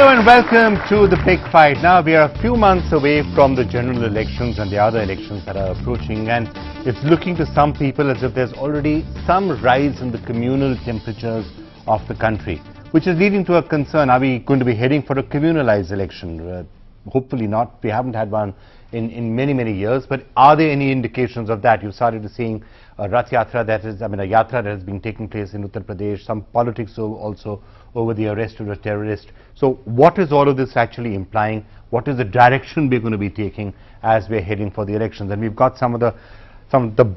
Hello and welcome to the big fight. Now we are a few months away from the general elections and the other elections that are approaching, and it's looking to some people as if there's already some rise in the communal temperatures of the country, which is leading to a concern. Are we going to be heading for a communalized election? Hopefully not. We haven't had one in many years, but are there any indications of that? You started to seeing a Rath Yatra, that is, a yatra that has been taking place in Uttar Pradesh, some politics also over the arrest of a terrorist. So what is all of this actually implying? What is the direction we're going to be taking as we're heading for the elections? And we've got some of the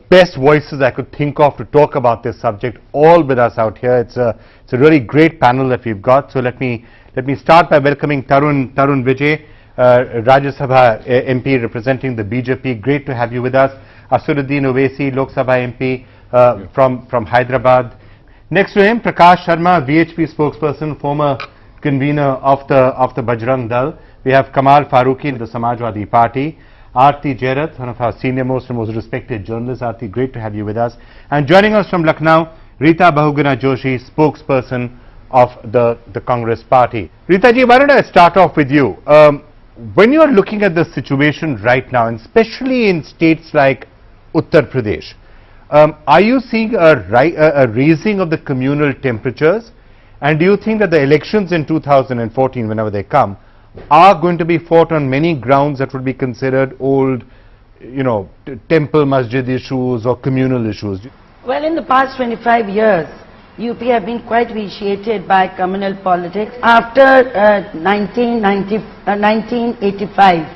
best voices I could think of to talk about this subject all with us out here. It's a really great panel that we've got. So let me start by welcoming Tarun Vijay, Rajya Sabha MP representing the BJP. Great to have you with us. Asad Uddin Owaisi, Lok Sabha MP from Hyderabad. Next to him, Prakash Sharma, VHP spokesperson, former convener of the Bajrang Dal. We have Kamal Farooqi, the Samajwadi Party. Aarti Jairath, one of our senior most and most respected journalists. Aarti, great to have you with us. And joining us from Lucknow, Rita Bahuguna Joshi, spokesperson of the Congress Party. Rita ji, why don't I start off with you? When you are looking at the situation right now, and especially in states like Uttar Pradesh, are you seeing a raising of the communal temperatures? And do you think that the elections in 2014, whenever they come, are going to be fought on many grounds that would be considered old, temple masjid issues or communal issues? Well, in the past 25 years, UP have been quite vitiated by communal politics. After 1985,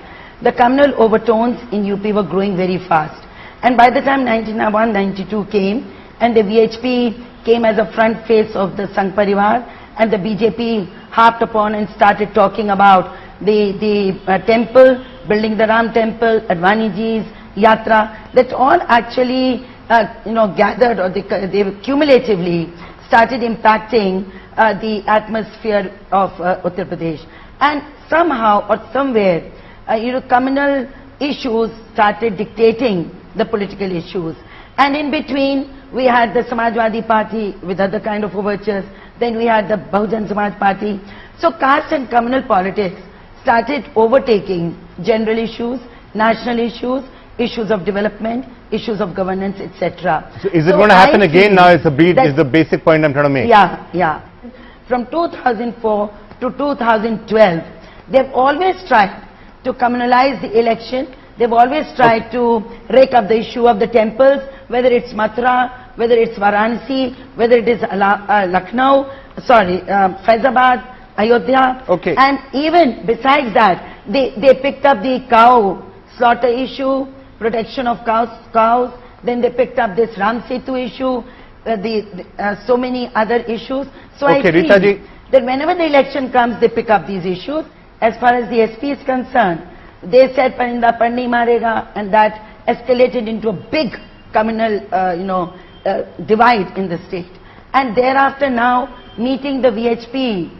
the communal overtones in UP were growing very fast. And by the time 1991-92 came, and the VHP came as a front face of the Sangh Parivar, and the BJP harped upon and started talking about the temple, building the Ram temple, Advaniji's Yatra, that all actually gathered, or they cumulatively started impacting the atmosphere of Uttar Pradesh. And somehow or somewhere, communal issues started dictating the political issues. And in between, we had the Samajwadi Party with other kind of overtures. Then we had the Bahujan Samaj Party. So caste and communal politics started overtaking general issues, national issues, issues of development, issues of governance, etc. So is it going to happen again now? Is the basic point I'm trying to make? Yeah. From 2004 to 2012, they've always tried to communalize the election. They've always tried to rake up the issue of the temples, whether it's Mathura, whether it's Varanasi, whether it is Lucknow, Faizabad, Ayodhya. Okay. And even besides that, they picked up the cow slaughter issue, protection of cows. Then they picked up this Ram Setu issue, so many other issues. So I feel that whenever the election comes, they pick up these issues. As far as the SP is concerned, they said Parinda Panni Marega, and that escalated into a big communal divide in the state. And thereafter now, meeting the VHP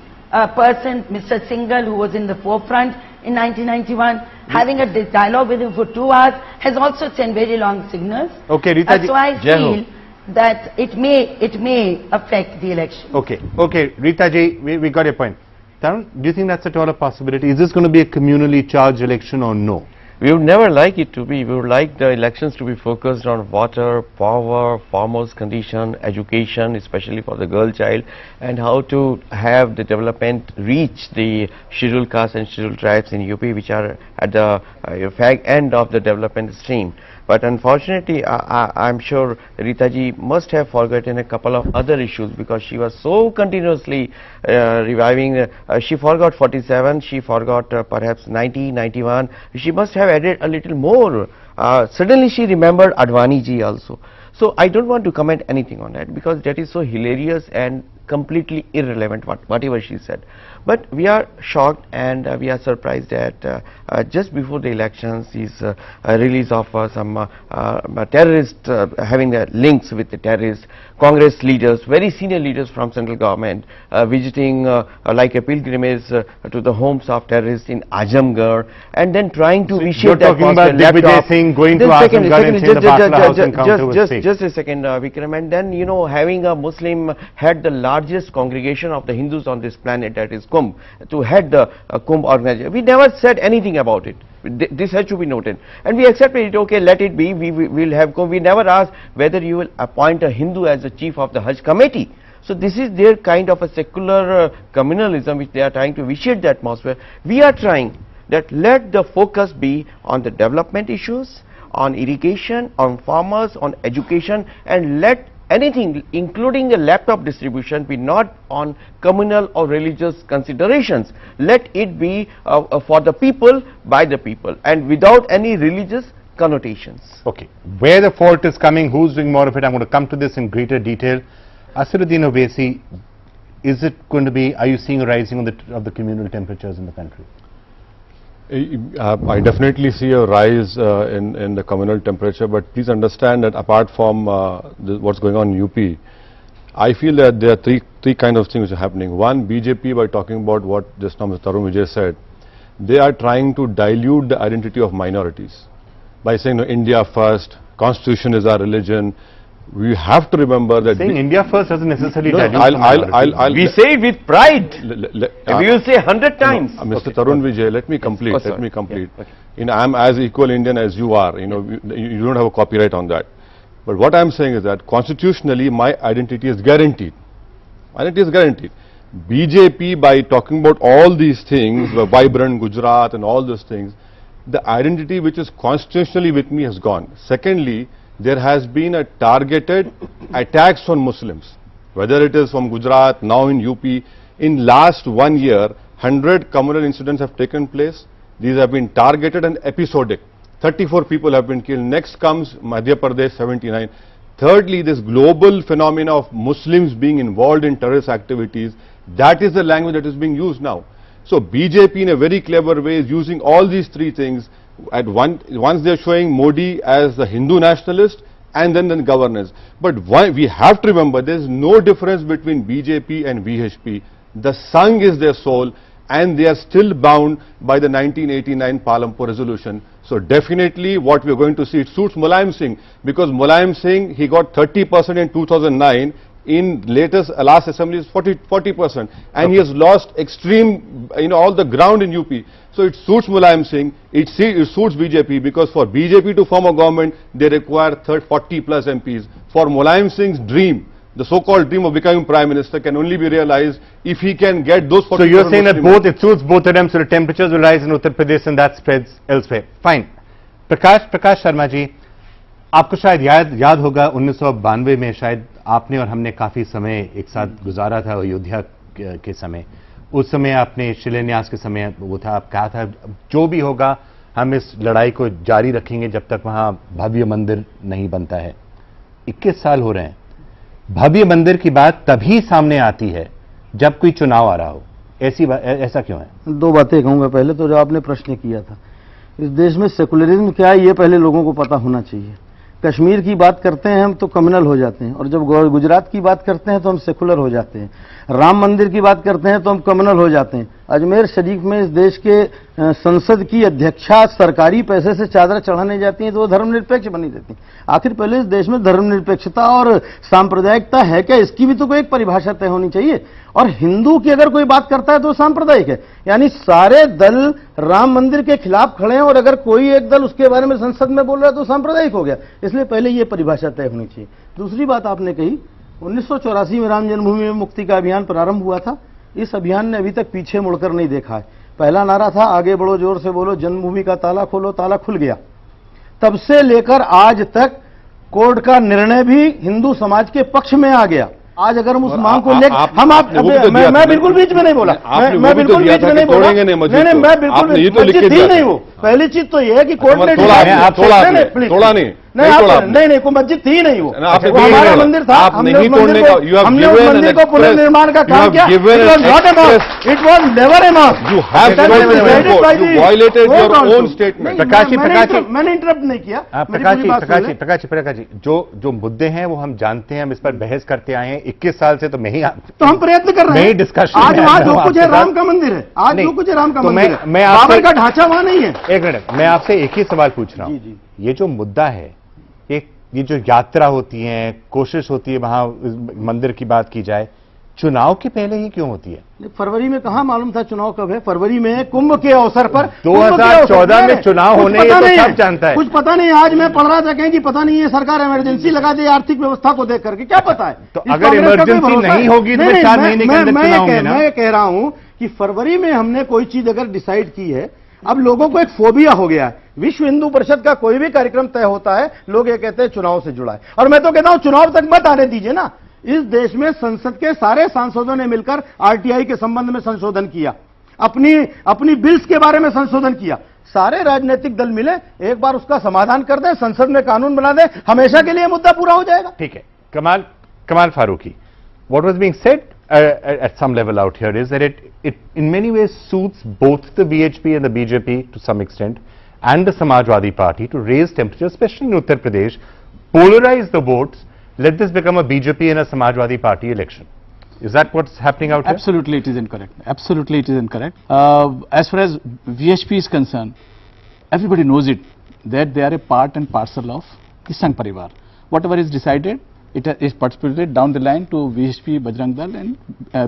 person, Mr. Singhal, who was in the forefront in 1991, having a dialogue with him for 2 hours, has also sent very long signals. Okay, Rita ji, so I feel that it may affect the election. Okay, Rita ji, we got your point. Tarun, do you think that's at all a possibility? Is this going to be a communally charged election or no? We would never like it to be. We would like the elections to be focused on water, power, farmers' condition, education, especially for the girl child, and how to have the development reach the scheduled castes and scheduled tribes in UP, which are at the fag end of the development stream. But unfortunately, I'm sure Rita ji must have forgotten a couple of other issues, because she was so continuously reviving. She forgot 47, she forgot perhaps 90, 91. She must have added a little more. Suddenly she remembered Advani ji also. So I don't want to comment anything on that, because that is so hilarious and completely irrelevant, whatever she said. But we are shocked and we are surprised that just before the elections, is release of some terrorists having links with the terrorists, Congress leaders, very senior leaders from central government, visiting like a pilgrimage to the homes of terrorists in Azamgarh, and then trying to reshape that. You're talking about Digvijay Singh going to Azamgarh and saying the Bafla House encounter was fake. Just a second, Vikram, and then having a Muslim had the largest congregation of the Hindus on this planet, that is Kumbh, to head the Kumbh organization. We never said anything about it. This has to be noted, and we accepted it. Okay, let it be. We will have Kumbh. We never asked whether you will appoint a Hindu as the chief of the Hajj committee. So this is their kind of a secular communalism which they are trying to vitiate the atmosphere. We are trying that let the focus be on the development issues, on irrigation, on farmers, on education, and let anything including the laptop distribution be not on communal or religious considerations. Let it be for the people, by the people, and without any religious connotations. Okay, where the fault is coming, who's doing more of it, I'm going to come to this in greater detail. Asad Uddin Owaisi, is it going to be, are you seeing a rising of the communal temperatures in the country? I definitely see a rise in the communal temperature, but please understand that apart from what's going on in UP, I feel that there are three kind of things which are happening. One, BJP, by talking about what just now Mr. Tarun Vijay said, they are trying to dilute the identity of minorities by saying, no, India first, constitution is our religion. We have to remember that saying India first doesn't necessarily dilute we say it with pride. We will say 100 times. Mr. Tarun Vijay, let me complete. Let me complete. Yeah, okay. You know, I am as equal Indian as you are. You know, you don't have a copyright on that. But what I am saying is that constitutionally, my identity is guaranteed. Identity is guaranteed. BJP, by talking about all these things, the vibrant Gujarat and all those things, the identity which is constitutionally with me has gone. Secondly, there has been a targeted attacks on Muslims, whether it is from Gujarat, now in UP. In last 1 year, 100 communal incidents have taken place. These have been targeted and episodic. 34 people have been killed. Next comes Madhya Pradesh, 79. Thirdly, this global phenomena of Muslims being involved in terrorist activities, that is the language that is being used now. So BJP in a very clever way is using all these three things. At once they are showing Modi as the Hindu nationalist and then the governance. But we have to remember there is no difference between BJP and VHP. The Sangh is their soul and they are still bound by the 1989 Palampur resolution. So definitely what we are going to see, it suits Mulayam Singh, because Mulayam Singh, he got 30% in 2009. In last assembly is 40%, and he has lost extreme, all the ground in UP. So it suits Mulayam Singh, it suits BJP, because for BJP to form a government, they require 40 plus MPs. For Mulayam Singh's dream, the so-called dream of becoming Prime Minister, can only be realized if he can get those 40. So you're saying that it suits both of them, so the temperatures will rise in Uttar Pradesh and that spreads elsewhere. Fine. Prakash Sharma ji, आपको शायद याद होगा 1992 में शायद आपने और हमने काफी समय एक साथ गुजारा था अयोध्या के समय. उस समय आपने शिलान्यास के समय वो था, आप कहा था जो भी होगा हम इस लड़ाई को जारी रखेंगे जब तक वहां भव्य मंदिर नहीं बनता है. 21 साल हो रहे हैं. भव्य मंदिर की बात तभी सामने आती है जब कोई चुनाव आ रहा हो. ऐसा क्यों है? दो बातें कहूंगा. पहले तो जो आपने प्रश्न किया था, इस देश में सेकुलरिज्म क्या है ये पहले लोगों को पता होना चाहिए. कश्मीर की बात करते हैं हम तो कम्युनल हो जाते हैं, और जब गुजरात की बात करते हैं तो हम सेकुलर हो जाते हैं. राम मंदिर की बात करते हैं तो हम कम्युनल हो जाते हैं. अजमेर शरीफ में इस देश के संसद की अध्यक्षा सरकारी पैसे से चादर चढ़ाने जाती हैं तो वो धर्मनिरपेक्ष बनी रहती हैं. आखिर पहले इस देश में धर्मनिरपेक्षता और सांप्रदायिकता है क्या, इसकी भी तो कोई एक परिभाषा तय होनी चाहिए. और हिंदू की अगर कोई बात करता है तो सांप्रदायिक है, यानी सारे दल राम मंदिर के खिलाफ खड़े हैं और अगर कोई एक दल उसके बारे में संसद में बोल रहा है तो सांप्रदायिक हो गया. इसलिए पहले ये परिभाषा तय होनी चाहिए. दूसरी बात आपने कही, 1984 में राम जन्मभूमि में मुक्ति का अभियान प्रारंभ हुआ था. इस अभियान ने अभी तक पीछे मुड़कर नहीं देखा है. पहला नारा था आगे बढ़ो जोर से बोलो, जन्मभूमि का ताला खोलो, ताला खुल गया. तब से लेकर आज तक कोर्ट का निर्णय भी हिंदू समाज के पक्ष में आ गया. आज अगर हम उस मांग को लेकर मैं बिल्कुल बीच में नहीं बोला, मैं बिल्कुल बीच में नहीं बोला, नहीं मैं बिल्कुल मस्जिद थी नहीं. वो पहली चीज तो ये है कि कोर्ट ने नहीं कोई मस्जिद थी नहीं. वो हमारा मंदिर था, हमने उस मंदिर को पुनर्निर्माण का काम किया. It was never a mosque. मैंने इंटरप्ट नहीं किया. प्रकाश जी, जो मुद्दे हैं वो हम जानते हैं, हम इस पर बहस करते आए हैं 21 साल से. तो हम प्रयत्न कर रहे हैं. डिस्कशन आज जो कुछ है राम का मंदिर है, आज जो कुछ है राम का मंदिर है, बाबर का ढांचा वहां नहीं है. एक मिनट, मैं आपसे एक ही सवाल पूछ रहा हूं. ये जो मुद्दा है, ये जो यात्रा होती है, कोशिश होती है वहां मंदिर की बात की जाए, चुनाव के पहले ही क्यों होती है? फरवरी में कहाँ मालूम था चुनाव कब है? फरवरी में कुंभ के अवसर पर 2014 में चुनाव होने ये तो सब जानता है। कुछ पता नहीं। आज मैं पढ़ रहा था कहीं कि पता नहीं ये सरकार इमरजेंसी लगा दे आर्थिक व्यवस्था को देख करके, क्या पता है? तो अगर इमरजेंसी नहीं होगी तो 4 महीने के अंदर चुनाव होंगे ना? मैं कह रहा हूं कि फरवरी में हमने कोई चीज अगर डिसाइड की है, अब लोगों को एक फोबिया हो गया है। विश्व हिंदू परिषद का कोई भी कार्यक्रम तय होता है, लोग ये कहते हैं चुनाव से जुड़ा है, और मैं तो कहता हूं चुनाव तक मत आने दीजिए ना। इस देश में संसद के सारे सांसदों ने मिलकर आरटीआई के संबंध में संशोधन किया, अपनी बिल्स के बारे में संशोधन किया। सारे राजनीतिक दल मिले, एक बार उसका समाधान कर दें, संसद में कानून बना दें, हमेशा के लिए मुद्दा पूरा हो जाएगा। ठीक है। Kamal Farooqui, what was being said at some level out here is that it in many ways suits both the BHP and the BJP to some extent and the Samajwadi Party to raise temperature, especially in Uttar Pradesh, polarize the votes, let this become a BJP and a Samajwadi Party election. Is that what's happening out here? Absolutely it is incorrect. Absolutely it is incorrect. As far as VHP is concerned, everybody knows it, that they are a part and parcel of the Sangh Parivar. Whatever is decided, it is participated down the line to VHP, Bajrang Dal, and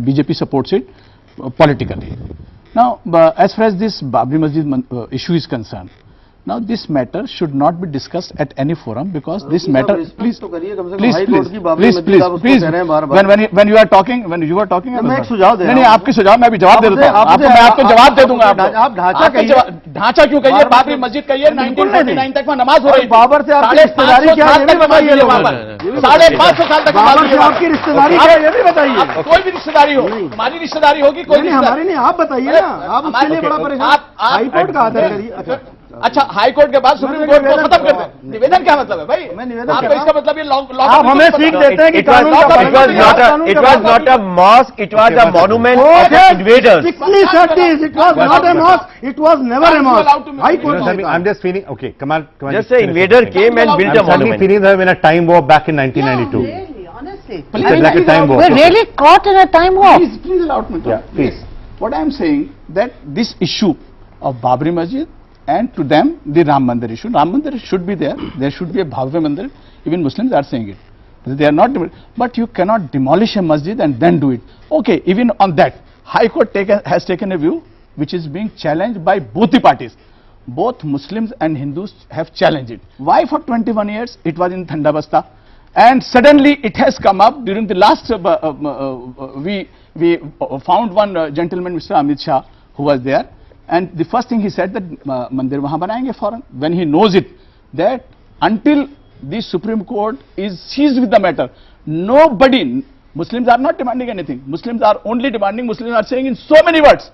BJP supports it politically. Now, as far as this Babri Masjid issue is concerned, now this matter should not be discussed at any forum, because this matter, please, when you are talking, मैं एक सुझाव दे रहा हूं। नहीं, आपके सुझाव मैं भी जवाब दे देता हूं। मैं आपको जवाब दे दूंगा। आप ढांचा कहिए, ढांचा क्यों कहिए? बाबरी मस्जिद कहिए, 1949 तक में नमाज हो रही थी। बाबर से आपकी रिश्तेदारी क्या है ये भी बताइए। 550 साल तक बाबर से आपकी रिश्तेदारी क्या है ये भी बताइए। कोई भी रिश्तेदारी हो, हमारी रिश्तेदारी होगी, कोई नहीं हमारी नहीं, आप बताइए ना। आप उसके लिए बड़ा परेशान, हाई कोर्ट का आदर करिए। अच्छा, हाई कोर्ट के बाद सुप्रीम कोर्ट को खत्म कर दे। निवेदन क्या मतलब है भाई? आपको इसका मतलब ये आप हमें सीख देते हैं कि it was not a mosque, it was a monument of the invaders. It was not a mosque, it was never a mosque. High court. I'm just feeling, okay, Kamal Just say invader came and built a I'm suddenly monument. feeling that I'm in a time warp back in 1992. Really, honestly. It's like a time warp. We're really caught in a time warp. Please allow me to. Yeah, please. What I am saying, that this issue of Babri Masjid, and to them the Ram Mandir issue, Ram Mandir should be there. There should be a Bhavya Mandir. Even Muslims are saying it. They are not, but you cannot demolish a masjid and then do it. Okay, even on that, High Court has taken a view which is being challenged by both the parties. Both Muslims and Hindus have challenged it. Why for 21 years? It was in Thandabasta, and suddenly it has come up during the last. We found one gentleman, Mr. Amit Shah, who was there. And the first thing he said that mandir wahan banayenge foreign, when he knows it, that until the Supreme Court is seized with the matter, nobody, Muslims are not demanding anything. Muslims are only demanding, Muslims are saying in so many words,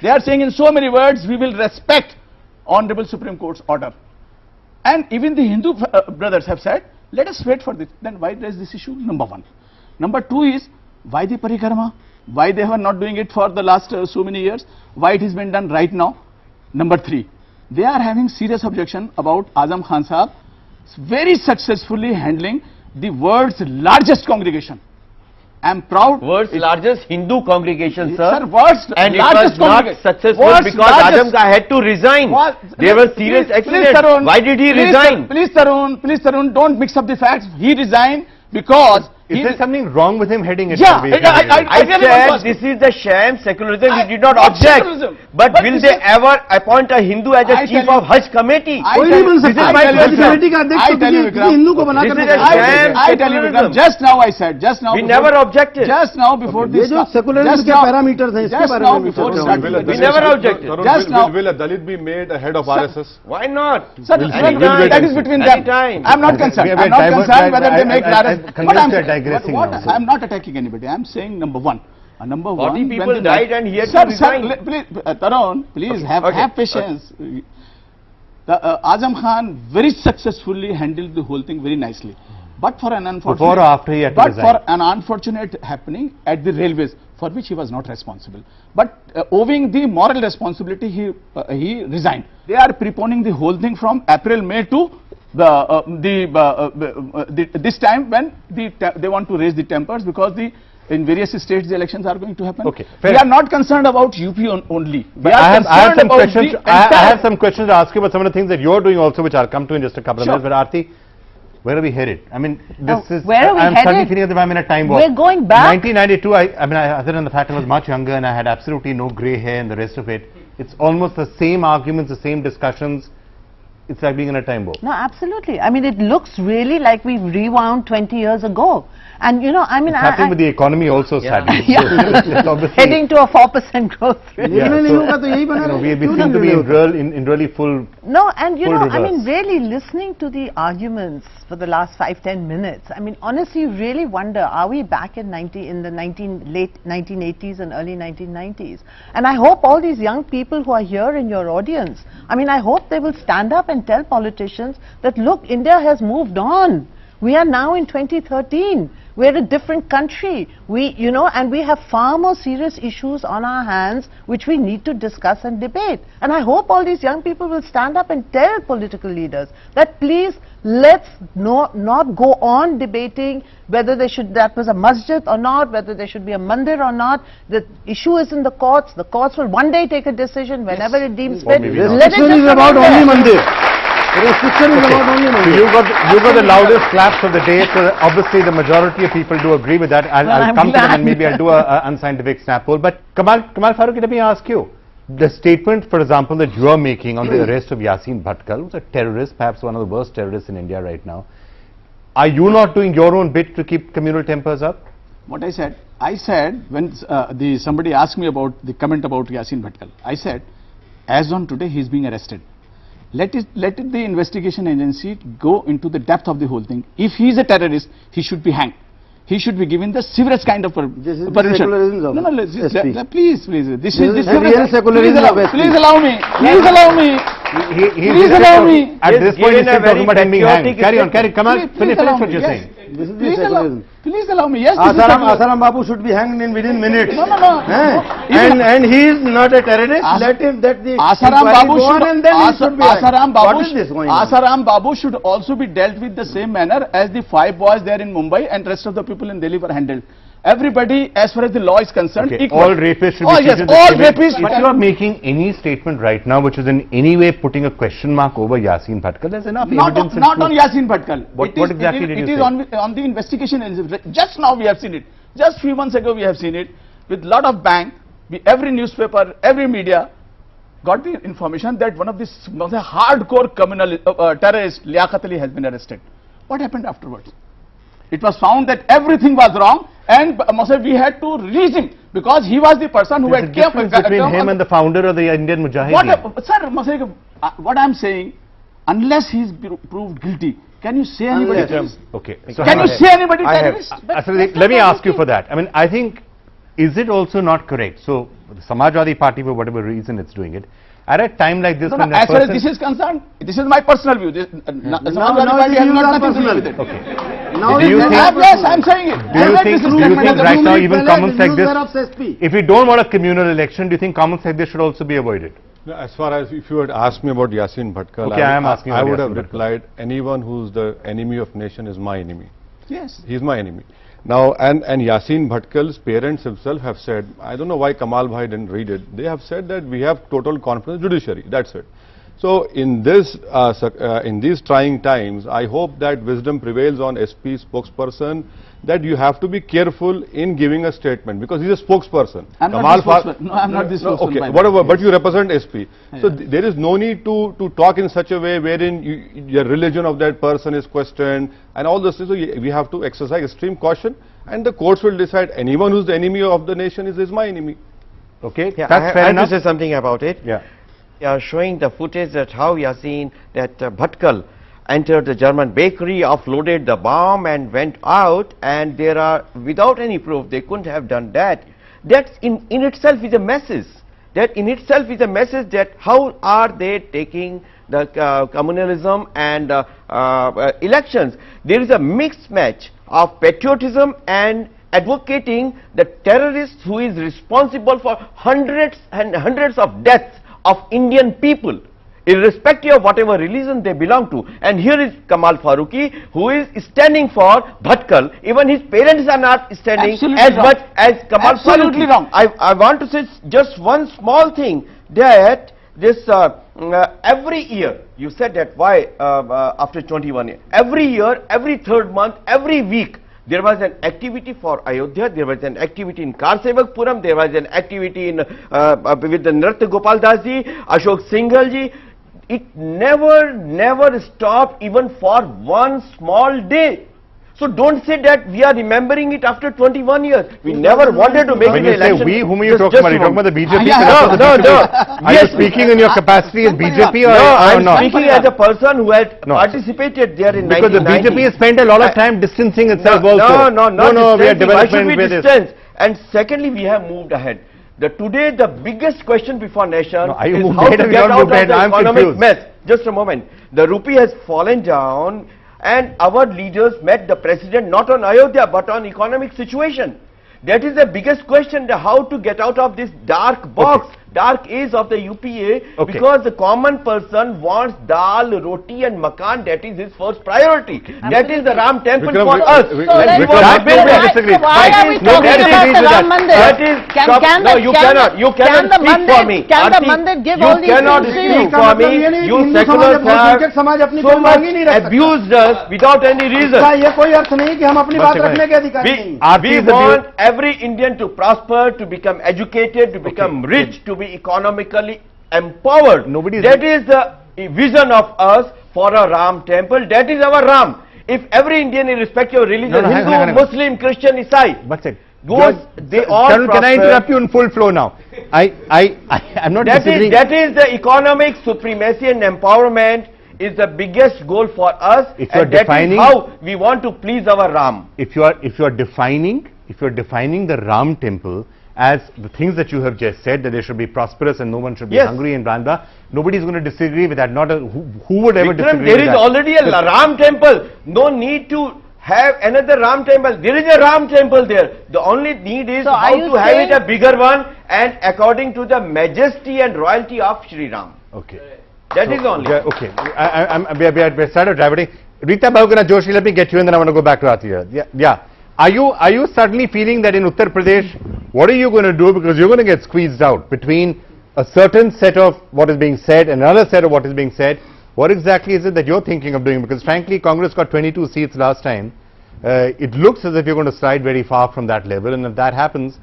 they are saying in so many words, we will respect Honorable Supreme Court's order. And even the Hindu brothers have said, let us wait for this. Then why raise this issue? Number one. Number two is, why the parikrama? Why they were not doing it for the last so many years? Why it has been done right now? Number three, they are having serious objection about Azam Khan Sahab very successfully handling the world's largest congregation. I am proud. World's largest Hindu congregation, sir. Sir, world's and it largest was not congregation. successful World's because largest. Azam Khan had to resign. There were serious accidents. Tarun, Why did he resign? Please Tarun, don't mix up the facts. He resigned because Is there something wrong with him heading it? Yeah, I said this is the sham secularism. We did not object. But will they ever appoint a Hindu as a chief of Hajj committee? कोई नहीं बन सकता। my question. Committee का अध्यक्ष तो किसी हिंदू को बनाकर This is a sham I tell you, Vikram, just now I said, just now. We never objected. Just now before ये this. जो सेकुलरिज्म के पैरामीटर्स हैं इसके बारे में before विचार starting करो। the We never objected. Just now. Will a Dalit be made a head of RSS? Why not? Sir, Anytime. that is between them. Anytime. I'm not concerned. We are I'm not divert- concerned whether they make I'm Laras. convinced you're digressing now. I'm not attacking anybody. I'm saying number one. Number 40 one. people when the- died and he had Sir, to resign. Sir, please, Tarun, please have patience. Azam Khan very successfully handled the whole thing very nicely. But for an unfortunate, Before or after he had to but resign? for an unfortunate happening at the railways, for which he was not responsible. But owing the moral responsibility, he resigned. They are preponing the whole thing from April, May to this time when they want to raise the tempers, because in various states the elections are going to happen. Okay, we are not concerned about UP only. But I have some questions. I have some questions to ask you about some of the things that you're doing also, which I'll come to in just a couple of minutes. But Aarti, Where are we headed? I mean, this is. where are we I'm suddenly headed? feeling as if I'm in a time warp. We're going back. 1992. I mean, other than the fact I was much younger and I had absolutely no grey hair and the rest of it. It's almost the same arguments, the same discussions. It's like being in a time warp. No, absolutely. I mean, it looks really like we've rewound 20 years ago. And you know, I mean, It's happening with the economy also, sadly. Yeah. It's obviously- heading to a 4% growth rate. Yeah, निर्णय नहीं so, होगा तो यही बना you know, रहेगा। we क्यों seem to be निर्णय होगा? in really full. No, and you Full know, I mean, reverse. really listening to the arguments for the last 5-10 minutes, I mean, honestly, you really wonder, are we back in the late 1980s and early 1990s? And I hope all these young people who are here in your audience, I mean, I hope they will stand up and tell politicians that, look, India has moved on. We are now in 2013. We're a different country. You know, and we have far more serious issues on our hands which we need to discuss and debate. And I hope all these young people will stand up and tell political leaders that please let's not go on debating whether that was a masjid or not, whether there should be a mandir or not. The issue is in the courts. The courts will one day take a decision whenever it deems fit. maybe not. Let it Restriction just is about come in only there. Mandir. Restriction is about only So Mandir. you got the loudest claps of the day. So obviously the majority of people do agree with that. I'll I'm come to them glad. and maybe I'll do a unscientific snap poll. But Kamal Farooqi, let me ask you. The statement, for example, that you are making on the arrest of Yasin Bhatkal, who's a terrorist, perhaps one of the worst terrorists in India right now. Are you not doing your own bit to keep communal tempers up? What I said when somebody asked me about the comment about Yasin Bhatkal, I said, as on today, he is being arrested. Let the investigation agency go into the depth of the whole thing. If he is a terrorist, he should be hanged. He should be given the severest kind of This is the permission. secularism of SP. Please. This is the real secularism of SP. Please allow me. Please allow me. Please allow me. At this point, he's given a still talking very about him being hanged. patriotic Carry on, Kamal. Please Finish allow what me. you're Yes. saying. This is the secularism. Please allow me. Yes, this is Asaram Babu should be hanged within minutes. No. And he is not a terrorist. Let him that the Asaram inquiry Babu go on should, and then he should be hanged. What is this going on? Asaram Babu should also be dealt with the same manner as the 5 boys there in Mumbai and rest of the people in Delhi were handled. Everybody, as far as the law is concerned, Okay, equal. all rapists should be yes, treated the all same way. rapists. But you are making any statement right now which is in any way putting a question mark over Yasin Bhatkal. There's enough evidence. Not on Yasin Bhatkal. What exactly did you say? It is on the investigation. Just now we have seen it. Just few months ago we have seen it. With lot of bang, every newspaper, every media got the information that one of the hardcore communal terrorist, Liaquat Ali, has been arrested. What happened afterwards? It was found that everything was wrong and we had to release him because he was the person who There's had a difference between him and the founder of the Indian Mujahideen. Sir, what I am saying, unless he is proved guilty, can you say anybody terrorist? Okay. Can you say anybody terrorist? Let me ask you for that. I mean, I think, is it also not correct? So, the Samajwadi Party, for whatever reason it's doing it, at a time like this, when as far as person... this is concerned, this is my personal view. Samajwadi now Party the has views got are nothing to do personal. with it. Okay. Now Do you think- Yes, I am saying it. Do you think right now even comments like this, SP. if we don't want a communal election, do you think comments like this should also be avoided? No, as far as if you had asked me about Yasin Bhatkal, Okay, I am asking I about would have Yasin Bhatkal. replied, anyone who's the enemy of nation is my enemy. Yes. He is my enemy. Now, and Yasin Bhatkal's parents himself have said, I don't know why Kamal Bhai didn't read it, they have said that we have total confidence in judiciary, that's it. So, in these trying times, I hope that wisdom prevails on SP spokesperson that you have to be careful in giving a statement because he's a spokesperson. I'm not the spokesman. No, I'm not the spokesman. Okay, whatever, but you represent SP. So, there is no need to talk in such a way wherein your religion of that person is questioned and all this. So, we have to exercise extreme caution and the courts will decide anyone who's the enemy of the nation is my enemy. Okay, Yeah, that's fair I have enough. to say something about it. Yeah. Showing the footage that how Yasin, that Bhatkal entered the German bakery, offloaded the bomb and went out, and there are, without any proof, they couldn't have done that. That in itself is a message. That in itself is a message that how are they taking the communalism and elections. There is a mixed match of patriotism and advocating the terrorist who is responsible for hundreds and hundreds of deaths of Indian people, irrespective of whatever religion they belong to. And here is Kamal Farooqi, who is standing for Bhatkal. Even his parents are not standing Absolutely as wrong. much as Kamal Absolutely Farooqi. wrong. I want to say just one small thing, that this every year, you said that why after 21 years, every year, every third month, every week, there was an activity for Ayodhya, there was an activity in Karsevakpuram, there was an activity in with the Nritya Gopal Das ji, Ashok Singhal ji. It never stopped even for one small day. So don't say that we are remembering it after 21 years. We never wanted to make it When an you say election. we, whom are you talking about? Are you talking about the BJP? No. Are you speaking in your capacity as BJP or I'm not? speaking as a person who had participated there in Because the 1990. BJP has spent a lot of time distancing itself also. No, we are why should we development with this. distance? And secondly, we have moved ahead. Today, the biggest question before nation No, are you is moved how ahead to or you get not out of moved ahead? the I'm economic confused. mess. Just a moment. The rupee has fallen down and our leaders met the president not on Ayodhya but on economic situation. That is the biggest question, how to get out of this dark box, dark age of the UPA, because the common person wants dal, roti and makan. That is his first priority. That is the Ram temple for us. So let's why are we talking about the Ram Mandir? That is, no, you cannot speak for me. Can the Mandir give all these cannot things to speak you? for me. You seculars have so much abused us without any reason. We want every Indian to prosper, to become educated, to become rich, to be economically empowered. That is the vision of us for a Ram temple. That is our Ram. If every Indian, irrespective of religion, Hindu, Muslim, Christian, Isai, they all prosper. Can I interrupt you in full flow now? I'm not disagreeing. That is the economic supremacy and empowerment is the biggest goal for us, and that is how we want to please our Ram. If you are defining the Ram temple as the things that you have just said, that they should be prosperous and no one should be hungry in Randa, nobody is going to disagree with that. Who would ever disagree with that? There is already a Ram temple. No need to have another Ram temple. There is a Ram temple there. The only need is how to have it a bigger one and according to the majesty and royalty of Shri Ram. Okay. That is only. We started driving. Rita Bahuguna Joshi, let me get you and then I want to go back to Atiya. Yeah. Are you suddenly feeling that in Uttar Pradesh, what are you going to do, because you're going to get squeezed out between a certain set of what is being said and another set of what is being said? What exactly is it that you're thinking of doing? Because frankly, Congress got 22 seats last time. It looks as if you're going to slide very far from that level, and if that happens,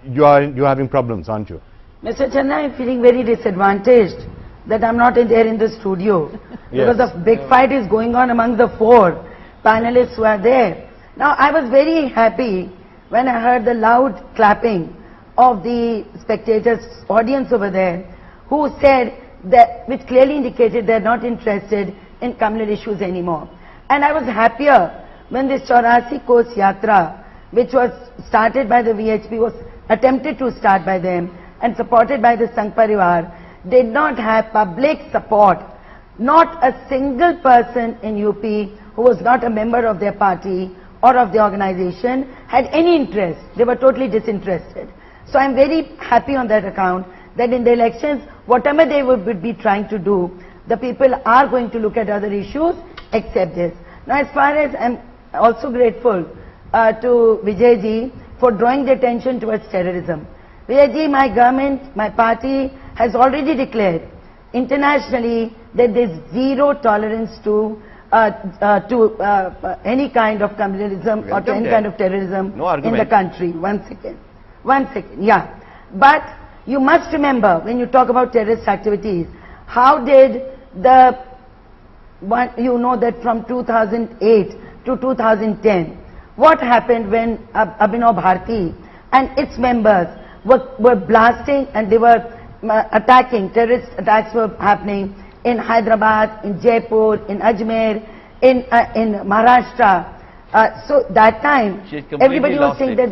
you're having problems, aren't you? Mr. Channa, I'm feeling very disadvantaged that I'm not there in the studio because the big fight is going on among the four panelists who are there. Now, I was very happy when I heard the loud clapping of the spectators, audience over there, who said that, which clearly indicated they're not interested in communal issues anymore. And I was happier when this 84 Kos Yatra, which was started by the VHP, was attempted to start by them and supported by the Sangh Parivar, did not have public support. Not a single person in UP who was not a member of their party or of the organization had any interest. They were totally disinterested. So I'm very happy on that account that in the elections, whatever they would be trying to do, the people are going to look at other issues except this. Now, as far as I'm also grateful to Vijay ji for drawing the attention towards terrorism. Vijay ji, my government, my party has already declared internationally that there is zero tolerance to any kind of communalism or to any kind of terrorism in the country. One second, yeah. But you must remember, when you talk about terrorist activities, how did you know that from 2008 to 2010, what happened when Abhinav Bharti and its members were blasting and they were attacking, terrorist attacks were happening in Hyderabad, in Jaipur, in Ajmer, in Maharashtra. So that time, everybody was saying that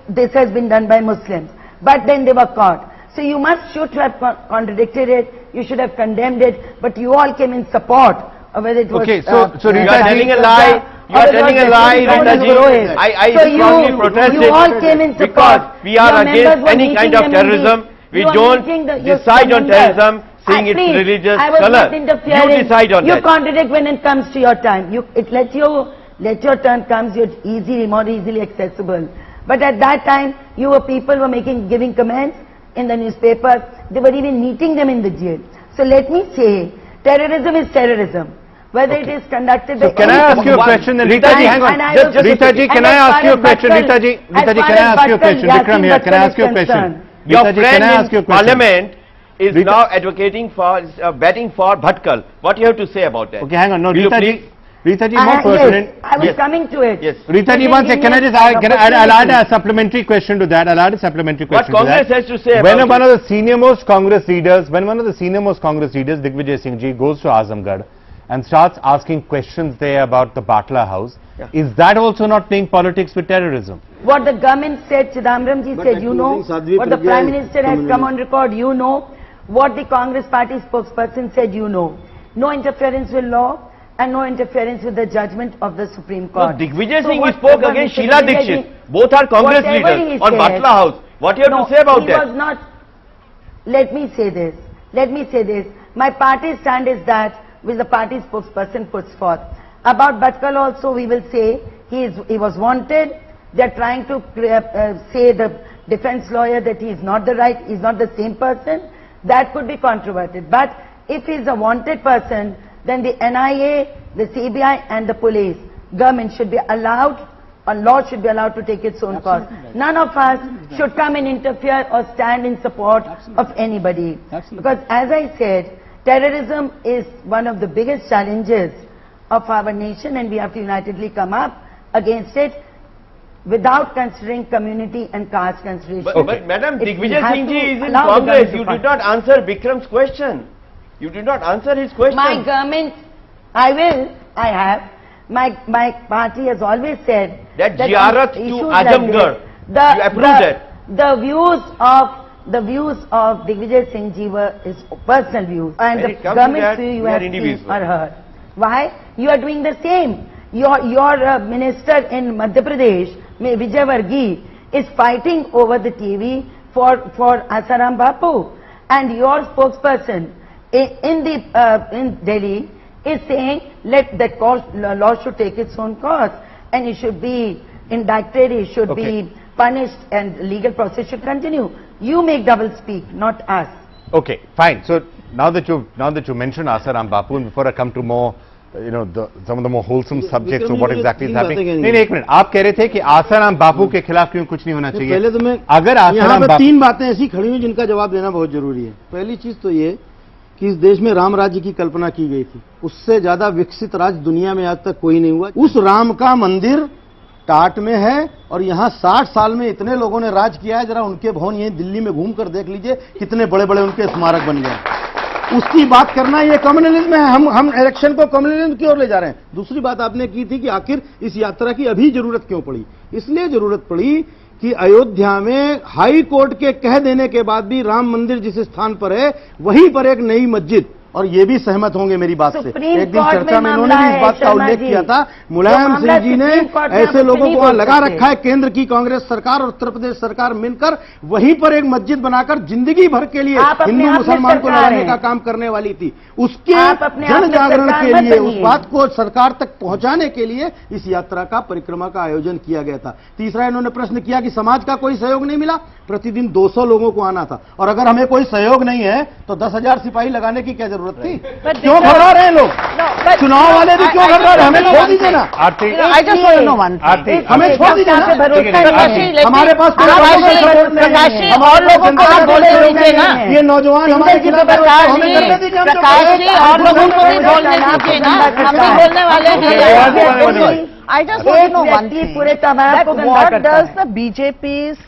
this has been done by Muslims. But then they were caught. So you should have contradicted it, you should have condemned it, but you all came in support of whether it was... Okay, so you are telling a lie. You are telling a lie, Rita ji. I strongly protest you all came in support. Because we are against any kind of terrorism. We don't decide on terrorism seeing its religious color. You decide on that. You contradict when it comes to your time. Let your turn comes, you're more easily accessible. But at that time, people were giving comments in the newspapers, they were even meeting them in the jail. So let me say, terrorism is terrorism. Whether it is conducted by... So can I ask you a question then? Rita ji, hang on. Rita ji, can I ask you a question? Rita ji, can I ask you a question? Vikram here, can I ask you a question? Your Rita ji, can I friend ask you a in question? parliament is now advocating for, betting for Bhatkal. What do you have to say about that? Okay, hang on. No, Will you Rita ji, more pertinent. Yes, I was coming to it. Yes. Rita ji, one second, can I just I'll add a supplementary question to that. I'll add a supplementary What question to that. Congress has to say When about one of the senior most Congress leaders, Digvijay Singh ji, goes to Azamgarh and starts asking questions there about the Batla house, is that also not playing politics with terrorism? What the government said, Chidambaram ji said, you know. What the Prime Minister has come on record, you know. What the Congress party spokesperson said, you know. No interference with law and no interference with the judgment of the Supreme Court. No, Digvijay Singh spoke against Sheila Dixit. Both are Congress leaders on Batla house. What do you have to say about that? He was not. Let me say this. My party stand is that which the party spokesperson puts forth. About Bhatkal also we will say he was wanted. They are trying to say the defense lawyer that he is not the same person. That could be controverted. But if he is a wanted person, then the NIA, the CBI and the police, government should be allowed, or law should be allowed to take its own course. None of us should come and interfere or stand in support of anybody. Because as I said, terrorism is one of the biggest challenges of our nation and we have to unitedly come up against it without considering community and caste consideration. But Madam, Digvijay Singh ji is in Congress. You did not answer Vikram's question. You did not answer his question. My government, I have. My party has always said that Ziyarat to Azamgarh, you approved that. The views of Digvijay Singh ji were his personal views, and the government's view you have seen or heard. Why? You are doing the same. Your minister in Madhya Pradesh, Vijay Varghese, is fighting over the TV for Asaram Bapu, and your spokesperson in Delhi is saying let the law should take its own course and he should be indicted, he should be punished and legal process should continue. You make double speak, not us. Okay, fine. So now that you mentioned Asaram Bapu, and before I come to more, some of the more wholesome subjects of what exactly is happening. नहीं, एक minute, आप कह रहे थे कि आसाराम बापू के खिलाफ क्यों कुछ नहीं होना चाहिए? पहले तो मैं अगर आसाराम बापू, तीन बातें ऐसी खड़ी हुई जिनका जवाब देना बहुत जरूरी है। पहली चीज तो ये कि इस देश में राम राज्य की कल्पना की गई थी, उससे ज्यादा विकसित राज्य दुनिया में आज तक कोई नहीं हुआ। उस राम का मंदिर टाट में है और यहाँ 60 साल में इतने लोगों ने राज किया है, जरा उनके भवन यहीं दिल्ली में घूम कर देख लीजिए कितने बड़े बड़े उनके स्मारक बन गए। उसकी बात करना ये कम्युनलिज्म है। हम इलेक्शन को कम्युनलिज्म की ओर ले जा रहे हैं। दूसरी बात आपने की थी कि आखिर इस यात्रा की अभी जरूरत क्यों पड़ी? इसलिए जरूरत पड़ी कि अयोध्या में हाई कोर्ट के कह देने के बाद भी राम मंदिर जिस स्थान पर है वहीं पर एक नई मस्जिद, और ये भी सहमत होंगे मेरी बात से, एक दिन चर्चा में इन्होंने भी इस बात का उल्लेख किया था। मुलायम सिंह जी ने ऐसे लोगों को वहां लगा रखा है, केंद्र की कांग्रेस सरकार और उत्तर प्रदेश सरकार मिलकर वहीं पर एक मस्जिद बनाकर जिंदगी भर के लिए हिंदू मुसलमान को लड़ाने का काम करने वाली थी। उसके जन जागरण के लिए, उस बात को सरकार तक पहुंचाने के लिए इस यात्रा का, परिक्रमा का आयोजन किया गया था। तीसरा, इन्होंने प्रश्न किया कि समाज का कोई सहयोग नहीं मिला। प्रतिदिन 200 लोगों को आना था, और अगर हमें कोई सहयोग नहीं है तो 10,000 सिपाही लगाने की क्या जरूरत थी? क्यों घबरा रहे हैं लोग? चुनाव वाले भी क्यों घबरा रहे हैं? हमें छोड़ दीजिए ना। हमें छोड़ दीजिए ना। हमारे पास और लोगों को भी बोलने दीजिए ना। ये नौजवान हमारे खिलाफ हमें करने दीजिए। और लोगों को भी बोलने दीजिए ना, हम भी बोलने वाले हैं। I just want to know one thing, that what does the BJP's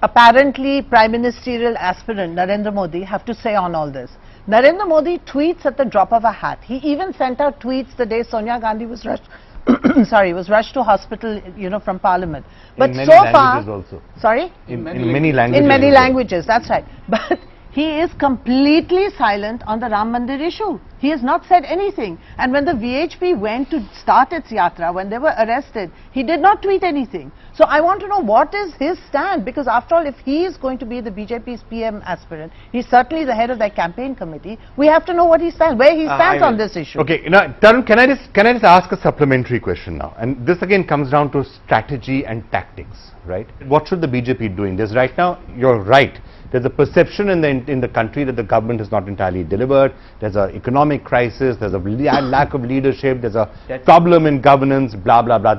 apparently prime ministerial aspirant Narendra Modi have to say on all this? Narendra Modi tweets at the drop of a hat. He even sent out tweets the day Sonia Gandhi was rushed was rushed to hospital, from Parliament. But in many so languages far, also. sorry? In many languages. In many languages, that's right. But he is completely silent on the Ram Mandir issue. He has not said anything. And when the VHP went to start its yatra, when they were arrested, he did not tweet anything. So I want to know what is his stand, because after all, if he is going to be the BJP's PM aspirant, he's certainly the head of their campaign committee, we have to know what he stands, where he stands on this issue. Okay, now Tarun, can I just ask a supplementary question now? And this again comes down to strategy and tactics, right? What should the BJP be doing? There's right now, you're right, there's a perception in the country that the government has not entirely delivered. There's an economic crisis, there's a lack of leadership, there's a problem in governance, blah, blah, blah.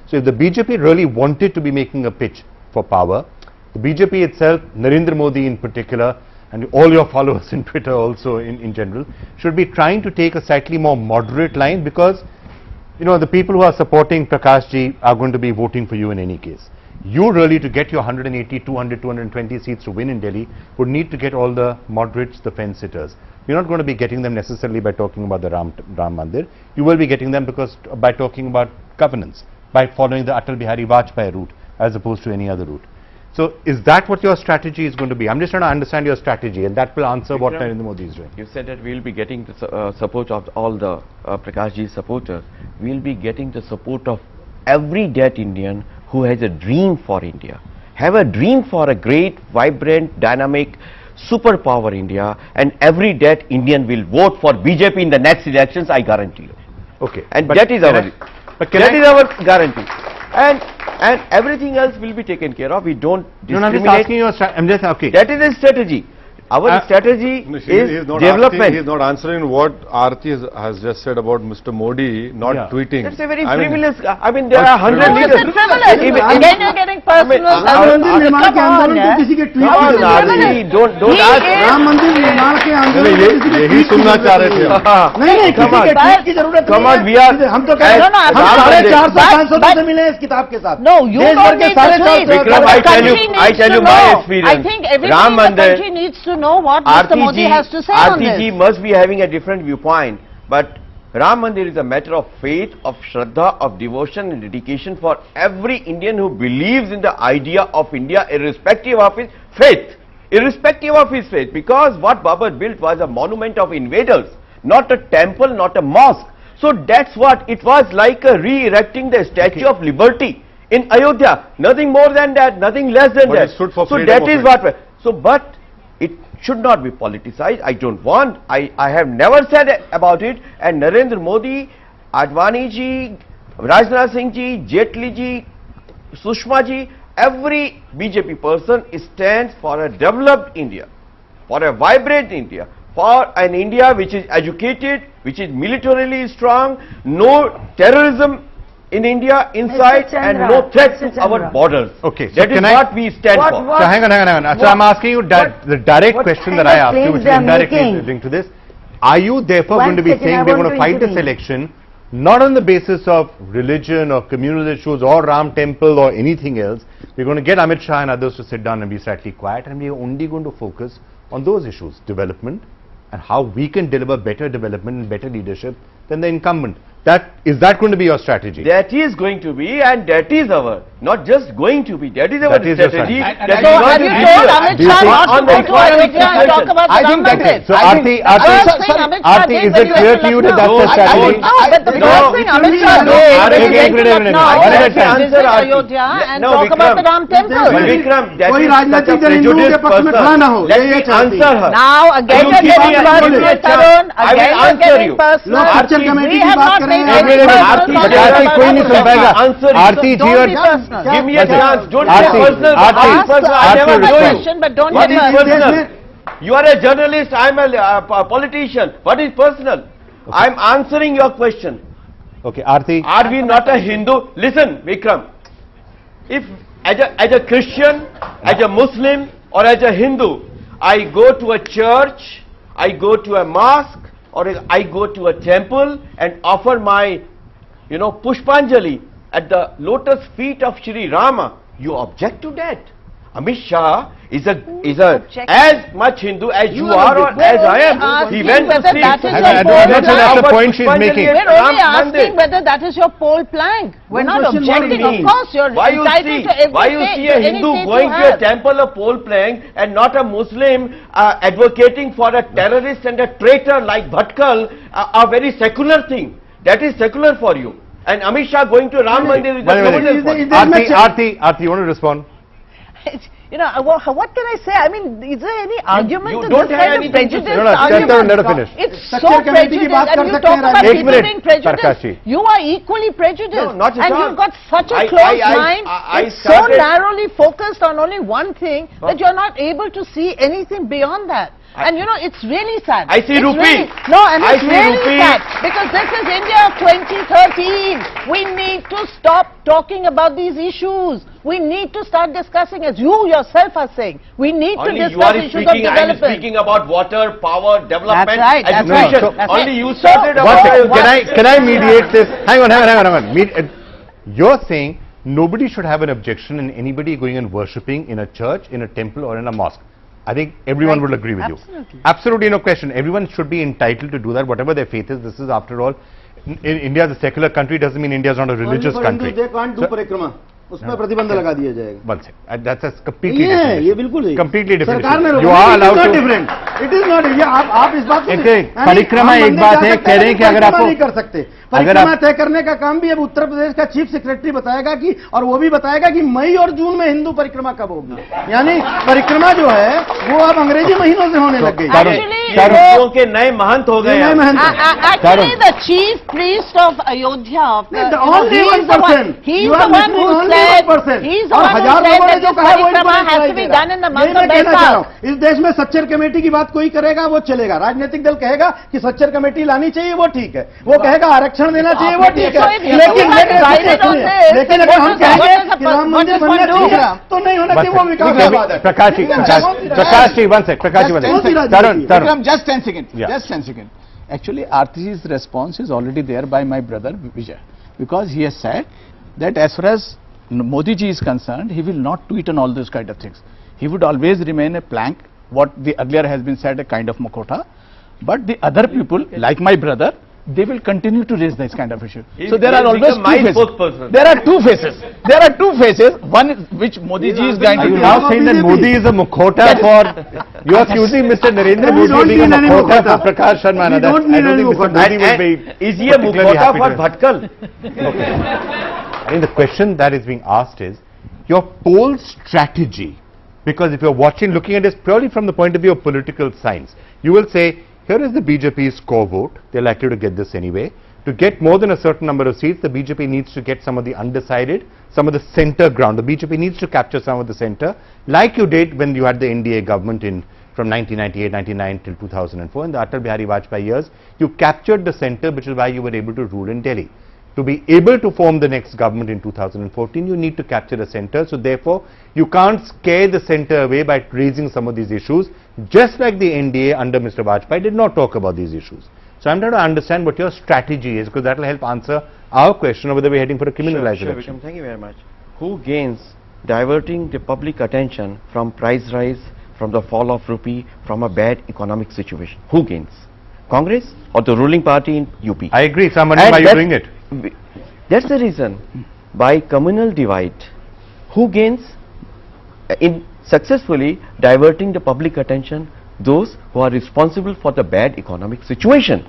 So if the BJP really wanted to be making a pitch for power, the BJP itself, Narendra Modi in particular, and all your followers in Twitter also in general, should be trying to take a slightly more moderate line, because, you know, the people who are supporting Prakash ji are going to be voting for you in any case. You really, to get your 180, 200, 220 seats to win in Delhi, would need to get all the moderates, the fence sitters. You're not going to be getting them necessarily by talking about the Ram Mandir. You will be getting them by talking about governance, by following the Atal Bihari Vajpayee route as opposed to any other route. So is that what your strategy is going to be? I'm just trying to understand your strategy, and that will answer what Narendra Modi is doing. You said that we will be getting the support of all the Prakash ji supporters. We will be getting the support of every dead Indian who has a dream for India, have a dream for a great, vibrant, dynamic, superpower India, and every dead Indian will vote for BJP in the next elections, I guarantee you. Okay. And that is our guarantee. And everything else will be taken care of. We don't discriminate. No, I'm just asking you, I'm just, okay. That is a strategy. Our strategy is development. He is not answering what Aarti has just said about Mr. Modi not tweeting. That's a very frivolous. I mean, there are 100 leaders. Again, you're getting personal. Ram मंदिर निर्माण के आंदोलन को किसी के tweet Don't ask. Ram मंदिर निर्माण के आंदोलन यही सुनना चाह रहे थे नहीं किसी के ट्वीट की जरूरत Come on, we are. हम तो कह रहे हैं हम 450 से मिले इस किताब के साथ No, you don't need to tweet. Vikram, I tell you my experience. I think everyone in the country needs to know what Mr. Modi has to say on this. Aarti must be having a different viewpoint, but Ram Mandir is a matter of faith, of Shraddha, of devotion and dedication for every Indian who believes in the idea of India, irrespective of his faith. Irrespective of his faith, because what Babur built was a monument of invaders, not a temple, not a mosque. So that's what it was, like re-erecting the Statue of Liberty in Ayodhya. Nothing more than that, nothing less than that. It stood for so freedom that of is it. what. So, but it should not be politicized. I don't want. I have never said about it. And Narendra Modi, Advani ji, Rajnath Singh ji, Jetli ji, Sushma ji, every BJP person stands for a developed India, for a vibrant India, for an India which is educated, which is militarily strong, no terrorism in India inside, and no threat to our borders. Okay, so that is what we stand for. So hang on. So I'm asking you the direct question that I asked you, which is indirectly linked to this. Are you therefore going to be saying we're going to fight this election not on the basis of religion or communal issues or Ram Temple or anything else? We're going to get Amit Shah and others to sit down and be slightly quiet, and we're only going to focus on those issues, development, and how we can deliver better development and better leadership than the incumbent. Is that going to be your strategy? That is going to be, and that is our, not just going to be, that is our strategy. So have you told Amit Shah not to go to Ayodhya and talk about the Ram Mandir? So Aarti, is it clear to you that that's the strategy? No, but the first thing Amit Shah did was to visit Ayodhya and talk about the Ram Temple. Vikram, that is such a prejudiced person. Let me answer her. Now again you're getting personal, Tarun. Again you're getting personal. We have not made any आरती कोई नहीं सुन पाएगा आरती जी और give me a chance, don't be personal. I never know you, but don't what be is personal. personal? You are a journalist, I am a politician. What is personal? I am answering your question. Okay, Aarti, are we not a Hindu? Listen, Vikram, if as a Christian, as a Muslim or as a Hindu, I go to a church, I go to a mosque, or I go to a temple and offer my, Pushpanjali at the lotus feet of Shri Rama, you object to that. Amit Shah is as much Hindu as you are or as I am. He went to see. I don't think that's the point she's making. We're only asking whether that is your poll plank. We're not objecting. Of course, you're entitled to every Why you see a Hindu going to a temple of pole plank and not a Muslim advocating for a terrorist and a traitor like Bhatkal, a very secular thing? That is secular for you. And Amit Shah going to Ram Mandir is a criminal for you. Aarti, you want to respond? You know, what can I say? I mean, is there any argument to don't this have kind of anything to prejudice say. Let her finish. It's so prejudiced, and you talk about Ek people minute, being prejudiced. Prakashi. You are equally prejudiced, No, not at and all. you've got such a I closed mind. It's so started- narrowly focused on only one thing that you're not able to see anything beyond that. And you know, it's really sad. I see It's rupee. really- no, and I it's see really rupee. sad because this is India of 2013. We need to stop talking about these issues. We need to start discussing, as you yourself are saying, we need to Only you discuss are issues of speaking, I am development. speaking about water, power, development, That's right, that's education. right, that's Only right. you So, started One about... second, can I mediate this? Hang on. You're saying nobody should have an objection in anybody going and worshipping in a church, in a temple or in a mosque. I think everyone will agree with you. Absolutely no question. Everyone should be entitled to do that, whatever their faith is. This is, after all, India is a secular country, doesn't mean India is not a religious country. They can't do परिक्रमा, उसमें प्रतिबंध लगा दिया जाएगा. One second. That's a completely ये different issue. ये बिल्कुल सही. Completely different सरकार ने issue. रोका. You are allowed It is not to. different. It is not. ये आप इस बात को परिक्रमा एक बात है, कह रहे हैं कि अगर आपको नहीं कर सकते. परिक्रमा तय करने का काम भी अब उत्तर प्रदेश का चीफ सेक्रेटरी बताएगा कि, और वो भी बताएगा कि मई और जून में हिंदू परिक्रमा कब होगी. यानी परिक्रमा जो है वो अब अंग्रेजी महीनों से होने लग गई. हिंदुओं के नए महंत हो गए. Actually, the chief priest of Ayodhya, only 1%. He's the one who said, he's the one who said that this parikrama has to be done in the month of Baisakh. इस देश में सच्चर कमेटी की बात कोई करेगा वो चलेगा. राजनीतिक दल कहेगा कि सच्चर कमेटी लानी चाहिए, वो ठीक है. वो कहेगा आरक्षण देना चाहिए, वो ठीक है. लेकिन अगर हम कहेंगे कि राम मंदिर बनना चाहिए तो नहीं होना चाहिए, वो विकासवाद है. Prakash ji, one sec. Tarun. Just 10 seconds. Just 10 seconds. Actually, Aarti's response is already there by my brother Vijay, because he has said that as far as Modi ji is concerned, he will not tweet on all those kind of things. He would always remain a plank, what the earlier has been said, a kind of Makota. But the other people, like my brother, they will continue to raise this kind of issue. So there are always two faces. There are two faces. There are two faces. One is which Modi ji is going to do. Are you now saying that Modi is a Mukhota for... You are accusing Mr. Narendra Modi of being a Mukhota for Prakash Sharma. I don't think Mr. Modi will be... Is he a Mukhota for Bhatkal? Okay. I think the question that is being asked is, your poll strategy, because if you're looking at this purely from the point of view of political science, you will say, here is the BJP's core vote, they're likely to get this anyway. To get more than a certain number of seats, the BJP needs to get some of the undecided, some of the center ground. The BJP needs to capture some of the center, like you did when you had the NDA government from 1998, 99 till 2004. In the Atal Bihari Vajpayee years, you captured the center, which is why you were able to rule in Delhi. To be able to form the next government in 2014, you need to capture the center. So therefore, you can't scare the center away by raising some of these issues, just like the NDA under Mr. Vajpayee did not talk about these issues. So I'm trying to understand what your strategy is, because that will help answer our question of whether we're heading for a criminalized election. Thank you very much. Who gains diverting the public attention from price rise, from the fall of rupee, from a bad economic situation? Who gains? Congress or the ruling party in UP? I agree. So I'm wondering why you're doing it. That's the reason. By communal divide, who gains in successfully diverting the public attention? Those who are responsible for the bad economic situation.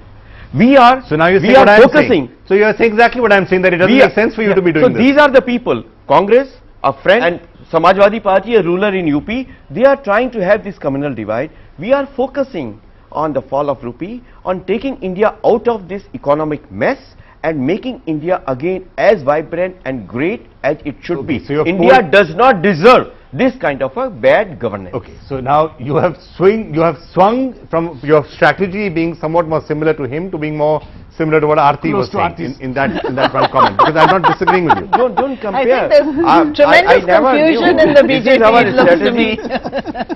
We are focusing. So you're saying exactly what I'm saying, that it doesn't make sense for you to be doing this. So these are the people, Congress, a friend, and Samajwadi Party, a ruler in UP, they are trying to have this communal divide. We are focusing on the fall of rupee, on taking India out of this economic mess and making India again as vibrant and great as it should be. So India does not deserve this kind of a bad governance. Okay, so now you have swung from your strategy being somewhat more similar to him to being more similar to what Aarti was saying in that one comment, because I'm not disagreeing with you. Don't compare. I think there's tremendous confusion in the BJP, it looks to me.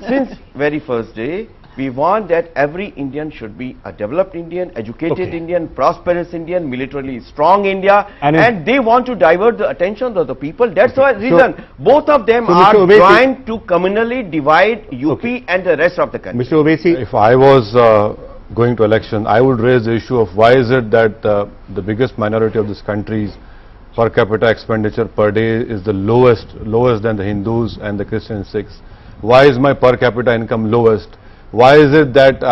Since very first day, We want that every Indian should be a developed Indian, educated Indian, prosperous Indian, militarily strong India, and they want to divert the attention of the people. That's the reason both of them are trying to communally divide UP and the rest of the country. Mr. Owaisi, if I was going to election, I would raise the issue of why is it that the biggest minority of this country's per capita expenditure per day is the lowest than the Hindus and the Christian Sikhs. Why is my per capita income lowest? Why is it that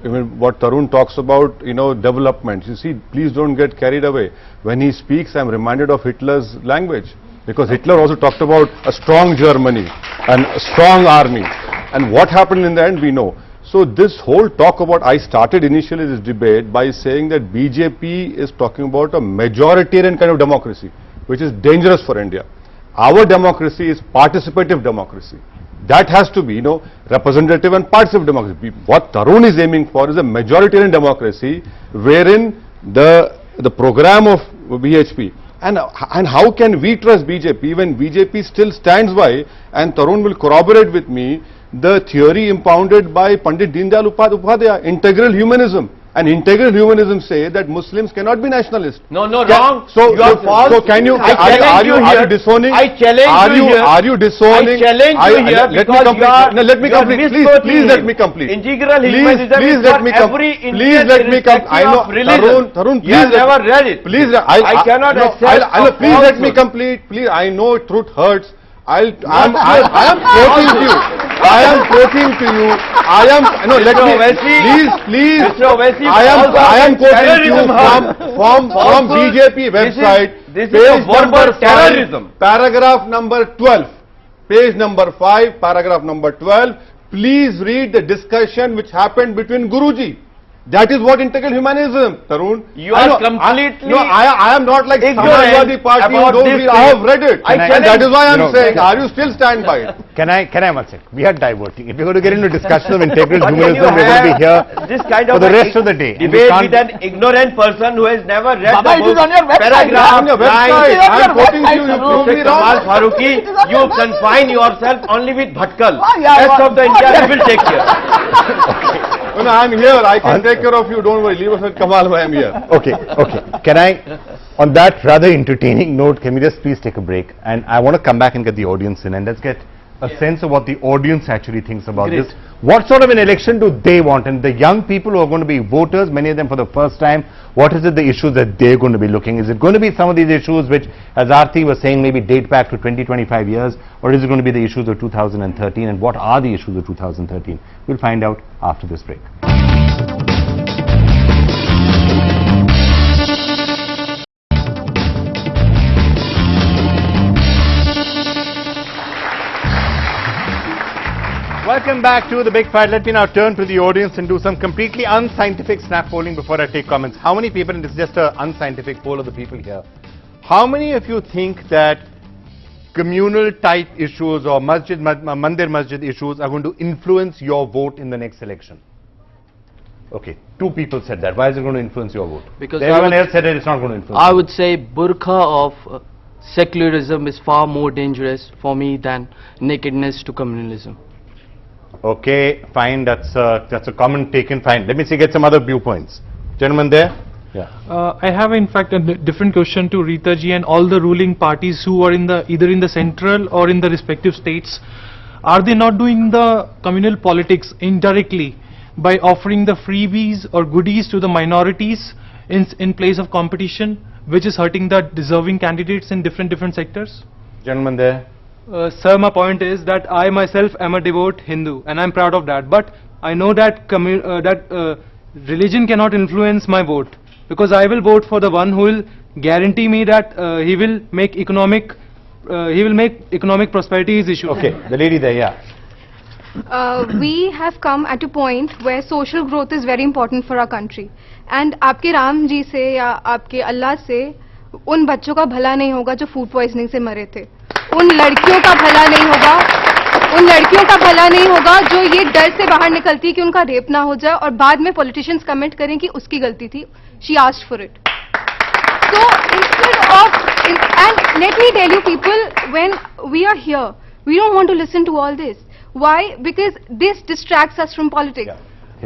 even what Tarun talks about, development, you see, please don't get carried away. When he speaks, I'm reminded of Hitler's language, because Hitler also talked about a strong Germany and a strong army, and what happened in the end we know. So this whole talk about, I started initially this debate by saying that BJP is talking about a majoritarian kind of democracy, which is dangerous for India. Our democracy is participative democracy. That has to be, representative and participative democracy. What Tarun is aiming for is a majoritarian democracy, wherein the program of BHP, and how can we trust BJP when BJP still stands by, and Tarun will corroborate with me, the theory impounded by Pandit Deendayal Upadhyaya, integral humanism. And integral humanism say that Muslims cannot be nationalists. No, wrong. So, you are false. So can you, are you disowning? I challenge you here. Are you disowning? I challenge you here because you are, let me complete. Please let me complete. Integral humanism please is let for me every Indian, please let me complete. I know, Tarun, you have never read it. Please, I cannot accept. Please let me complete. Please, I know truth hurts. I am quoting to you. I am quoting to you. Let me, please, Mr. Owaisi, I am quoting to you from BJP website. This is a verbal terrorism. Paragraph number 12. Page number 5, paragraph number 12. Please read the discussion which happened between Guruji. That is what integral humanism, Tarun. You are completely I am not like Samajwadi Party. I have read it. And that is why I am saying, are you still stand by it? Can I one second? We are diverting. If we are going to get into discussion of integral humanism, we are going to be here this kind of for the rest of the day. Debate with an ignorant person who has never read Baba, the book. it is on your website. Paragraph On your website. I am quoting to you. You prove me Kamal wrong. Faruqi, you confine yourself only with Bhatkal. yeah, Rest of the India will take care. No, I am here. I can take care of you. Don't worry. Leave us with Kamal. I am here. Okay. Can I, on that rather entertaining note, can we just please take a break? And I want to come back and get the audience in, and let's get a sense of what the audience actually thinks about this. What sort of an election do they want? And the young people who are going to be voters, many of them for the first time, what is it the issues that they're going to be looking? Is it going to be some of these issues which, as Aarti was saying, maybe date back to 20-25 years? Or is it going to be the issues of 2013? And what are the issues of 2013? We'll find out after this break. Welcome back to The Big Fight. Let me now turn to the audience and do some completely unscientific snap polling before I take comments. How many people, and this is just an unscientific poll of the people here, how many of you think that communal type issues or mandir masjid issues are going to influence your vote in the next election? Okay, 2 people said that. Why is it going to influence your vote? Because everyone else said that it's not going to influence. I would say burqa of secularism is far more dangerous for me than nakedness to communalism. Okay, fine. That's a comment taken. Fine. Let me see. Get some other viewpoints. Gentleman there. Yeah. I have in fact a different question to Rita ji and all the ruling parties who are either in the central or in the respective states. Are they not doing the communal politics indirectly by offering the freebies or goodies to the minorities in place of competition, which is hurting the deserving candidates in different sectors? Gentleman there. Sir, my point is that I myself am a devout Hindu and I'm proud of that, but I know that religion cannot influence my vote, because I will vote for the one who will guarantee me that he will make economic prosperity his issue. Okay, the lady there, yeah. We have come at a point where social growth is very important for our country, and आपके राम जी से या आपके अल्लाह से उन बच्चों का भला नहीं होगा जो फूड पॉइजनिंग से मरे थे, उन लड़कियों का भला नहीं होगा जो ये डर से बाहर निकलती है कि उनका रेप ना हो जाए और बाद में पॉलिटिशियंस कमेंट करें कि उसकी गलती थी, she asked for it. So instead of, and let me tell you people, when we are here, we don't want to listen to all this. Why? Because this distracts us from politics.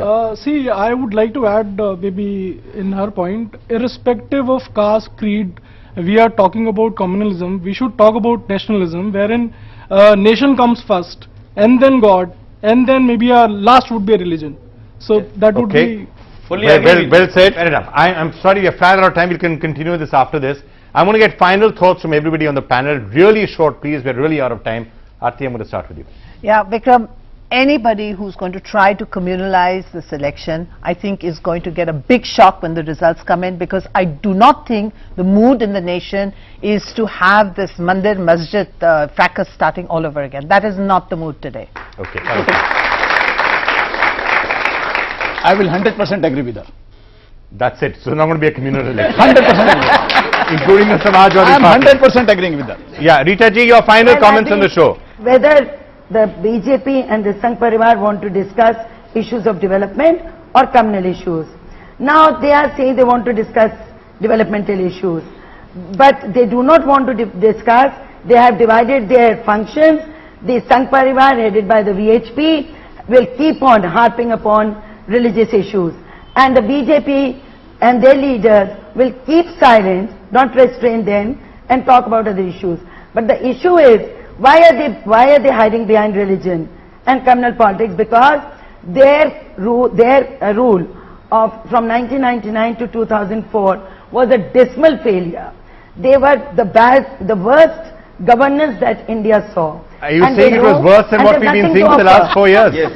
Aditya. See, I would like to add maybe in her point, irrespective of caste, creed, we are talking about communalism. We should talk about nationalism, wherein nation comes first, and then God, and then maybe our last would be a religion. So that would be... Well said. Fair enough. I'm sorry, we are flat out of time. We can continue this after this. I'm going to get final thoughts from everybody on the panel. Really short, please. We're really out of time. Aarti, I'm going to start with you. Yeah, Vikram, anybody who's going to try to communalize this election, I think is going to get a big shock when the results come in, because I do not think the mood in the nation is to have this Mandir Masjid fracas starting all over again. That is not the mood today. Okay. I will 100% agree with her. That's it. So, not going to be a communal election. 100% agree. Including the Samajwadi I am Party. 100% agreeing with her. Yeah, Rita ji, your final Well, comments on the show. Whether the BJP and the Sangh Parivar want to discuss issues of development or communal issues. Now they are saying they want to discuss developmental issues, but they do not want to discuss. They have divided their functions. The Sangh Parivar, headed by the VHP, will keep on harping upon religious issues, and the BJP and their leaders will keep silent, not restrain them, and talk about other issues. But the issue is, why are they hiding behind religion and communal politics? Because their rule of from 1999 to 2004 was a dismal failure. They were the worst governance that India saw. Are you saying it was worse than what we've been seeing for the last 4 years? Yes.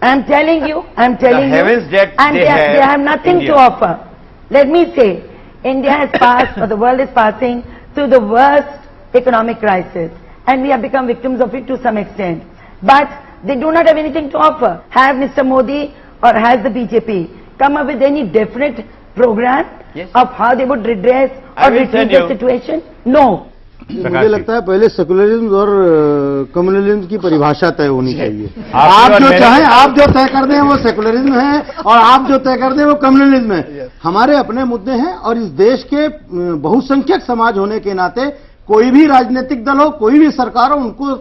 I'm telling you, and they have nothing to offer. Let me say, India has passed, or the world is passing, through the worst economic crisis, and we have become victims of it to some extent. But they do not have anything to offer. Have Mr. Modi or has the BJP come up with any definite program of how they would redress or retrieve the situation? No. मुझे लगता है पहले secularism और communalism की परिभाषा तय होनी चाहिए। आप जो चाहें, आप जो तय कर दें वो सेकुलरिज्म है, और आप जो तय कर दें वो कम्युनलिज्म है। हमारे अपने मुद्दे हैं, और इस देश के बहुसंख्यक समाज होने के नाते कोई भी राजनीतिक दल हो, कोई भी सरकार हो,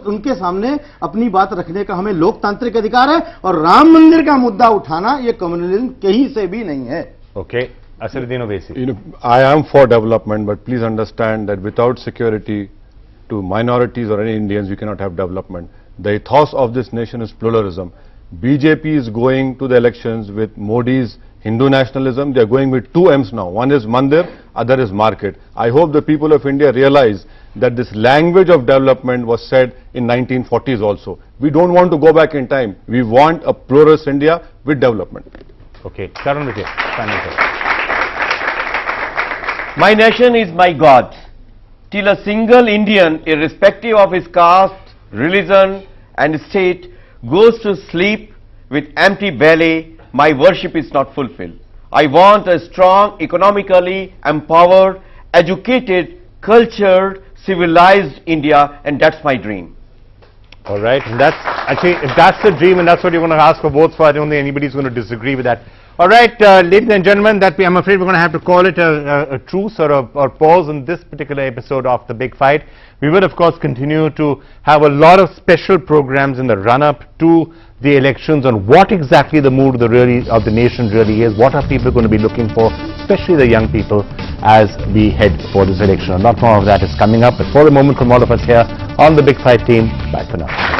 उनके सामने अपनी बात रखने का हमें लोकतांत्रिक अधिकार है, और राम मंदिर का मुद्दा उठाना ये कम्युनलिज्म कहीं से भी नहीं है। Okay. Asad Uddin Owaisi. I am for development, but please understand that without security to minorities or any Indians, we cannot have development. The ethos of this nation is pluralism. BJP is going to the elections with Modi's Hindu nationalism. They are going with two M's now. One is Mandir, other is market. I hope the people of India realize that this language of development was said in 1940s also. We don't want to go back in time. We want a pluralist India with development. Okay. Karan Vijay, final thought. My nation is my God. Till a single Indian, irrespective of his caste, religion and state, goes to sleep with empty belly, my worship is not fulfilled. I want a strong, economically empowered, educated, cultured, civilized India, and that's my dream. All right, and that's actually, if that's the dream and that's what you want to ask for votes for, I don't think anybody's going to disagree with that. All right, ladies and gentlemen, I'm afraid we're going to have to call it a truce or a pause in this particular episode of The Big Fight. We will, of course, continue to have a lot of special programs in the run-up to the elections on what exactly the mood of the nation really is, what are people going to be looking for, especially the young people, as we head for this election. A lot more of that is coming up, but for the moment, from all of us here on The Big Fight team, bye for now.